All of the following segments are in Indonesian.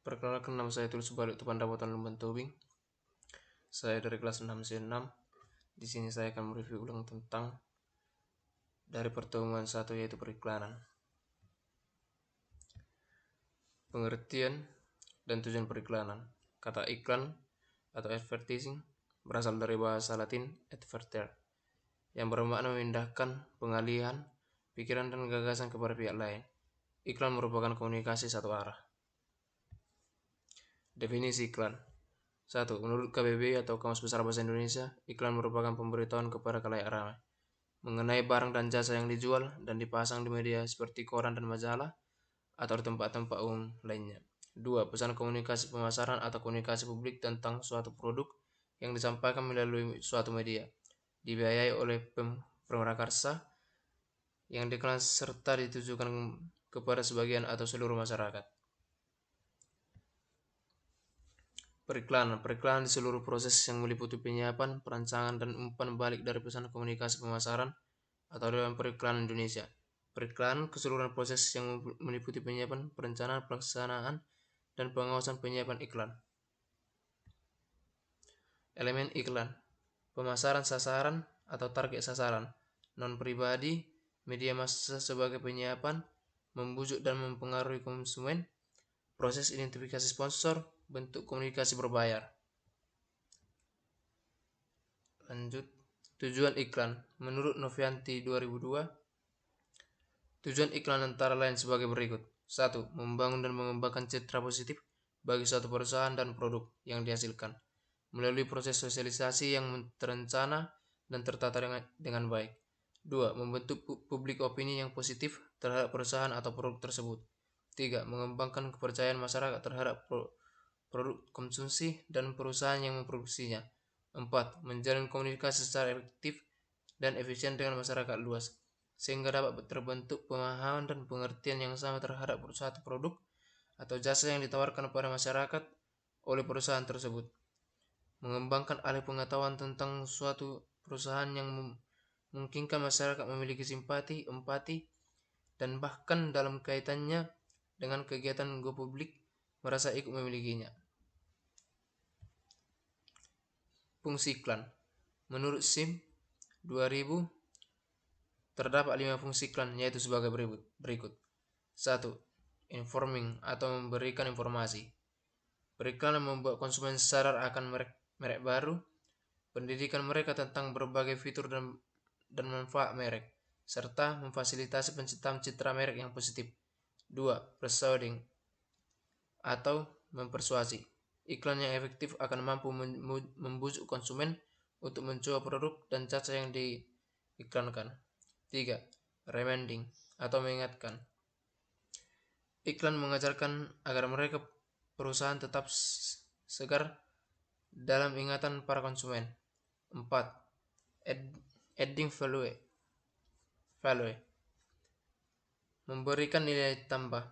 Perkenalkan, nama saya Tulus Balik Tupan Dapotan Lumban Tobing. Saya dari kelas 6C6. Di sini saya akan mereview ulang tentang dari pertemuan 1, yaitu periklanan. Pengertian dan tujuan periklanan. Kata iklan atau advertising berasal dari bahasa Latin advertere, yang bermakna memindahkan pengalihan pikiran dan gagasan kepada pihak lain. Iklan merupakan komunikasi satu arah. Definisi iklan. 1. Menurut KBBI atau Kamus Besar Bahasa Indonesia, iklan merupakan pemberitahuan kepada khalayak ramai mengenai barang dan jasa yang dijual dan dipasang di media seperti koran dan majalah atau di tempat-tempat umum lainnya. 2. Pesan komunikasi pemasaran atau komunikasi publik tentang suatu produk yang disampaikan melalui suatu media, dibiayai oleh pemrakarsa yang dikenal serta ditujukan kepada sebagian atau seluruh masyarakat. Periklanan di seluruh proses yang meliputi penyiapan, perancangan, dan umpan balik dari pesan komunikasi pemasaran atau Dewan Periklanan Indonesia. Periklanan keseluruhan proses yang meliputi penyiapan, perencanaan, pelaksanaan, dan pengawasan penyiapan iklan. Elemen iklan: pemasaran sasaran atau target sasaran, non-pribadi, media massa sebagai penyiapan, membujuk dan mempengaruhi konsumen, proses identifikasi sponsor, bentuk komunikasi berbayar. Lanjut, tujuan iklan. Menurut Novianti 2002, tujuan iklan antara lain sebagai berikut. 1. Membangun dan mengembangkan citra positif bagi suatu perusahaan dan produk yang dihasilkan melalui proses sosialisasi yang terencana dan tertata dengan baik. 2. Membentuk publik opini yang positif terhadap perusahaan atau produk tersebut. 3. Mengembangkan kepercayaan masyarakat terhadap produk konsumsi dan perusahaan yang memproduksinya. 4. Menjalin komunikasi secara efektif dan efisien dengan masyarakat luas, sehingga dapat terbentuk pemahaman dan pengertian yang sama terhadap suatu produk atau jasa yang ditawarkan kepada masyarakat oleh perusahaan tersebut. Mengembangkan alih pengetahuan tentang suatu perusahaan yang memungkinkan masyarakat memiliki simpati, empati, dan bahkan dalam kaitannya dengan kegiatan go publik merasa ikut memilikinya. Fungsi iklan. Menurut SIM 2000, terdapat 5 fungsi iklan, yaitu sebagai berikut. 1. Informing atau memberikan informasi. Periklanan membuat konsumen sadar akan merek baru, pendidikan mereka tentang berbagai fitur dan manfaat merek, serta memfasilitasi penciptaan citra merek yang positif. 2. Persuading atau mempersuasi. Iklan yang efektif akan mampu membujuk konsumen untuk mencoba produk dan jasa yang diiklankan. 3. Reminding atau mengingatkan. Iklan mengajarkan agar mereka perusahaan tetap segar dalam ingatan para konsumen. 4. Adding value. Memberikan nilai tambah.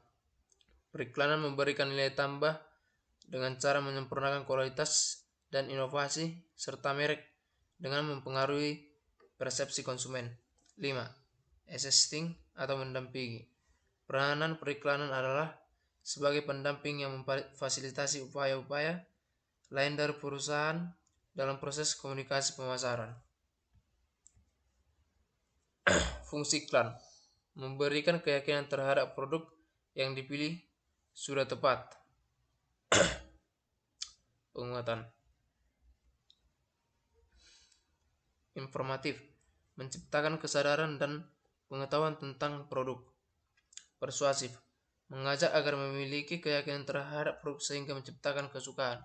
Periklanan memberikan nilai tambah dengan cara menyempurnakan kualitas dan inovasi serta merek dengan mempengaruhi persepsi konsumen. 5. Assisting atau mendampingi. Peranan periklanan adalah sebagai pendamping yang memfasilitasi upaya-upaya lain dari perusahaan dalam proses komunikasi pemasaran. Fungsi iklan: memberikan keyakinan terhadap produk yang dipilih sudah tepat. Penguatan. Informatif, menciptakan kesadaran dan pengetahuan tentang produk. Persuasif, mengajak agar memiliki keyakinan terhadap produk sehingga menciptakan kesukaan.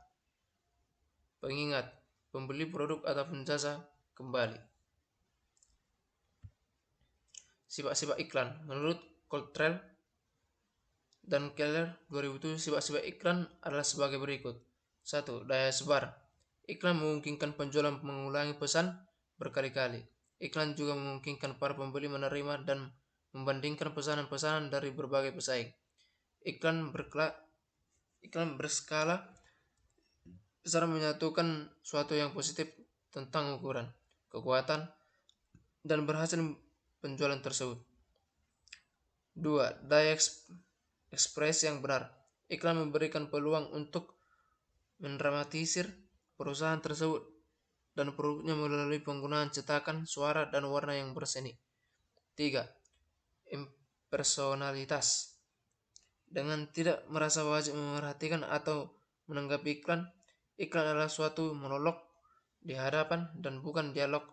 Pengingat, pembeli produk ataupun jasa kembali. Sifat-sifat iklan. Menurut Cottrell dan Keller 2007, sifat-sifat iklan adalah sebagai berikut. 1. Daya sebar. Iklan memungkinkan penjualan mengulangi pesan berkali-kali. Iklan juga memungkinkan para pembeli menerima dan membandingkan pesanan-pesanan dari berbagai pesaing. Iklan berskala besar menyatukan suatu yang positif tentang ukuran, kekuatan, dan berhasil penjualan tersebut. 2. Daya ekspresi yang benar. Iklan memberikan peluang untuk mendramatisir perusahaan tersebut dan produknya melalui penggunaan cetakan, suara, dan warna yang berseni. 3. Impersonalitas. Dengan tidak merasa wajib memerhatikan atau menanggapi iklan, iklan adalah suatu monolog di hadapan dan bukan dialog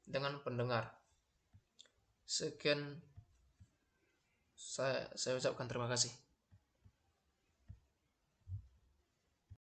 dengan pendengar. Sekian, saya ucapkan terima kasih.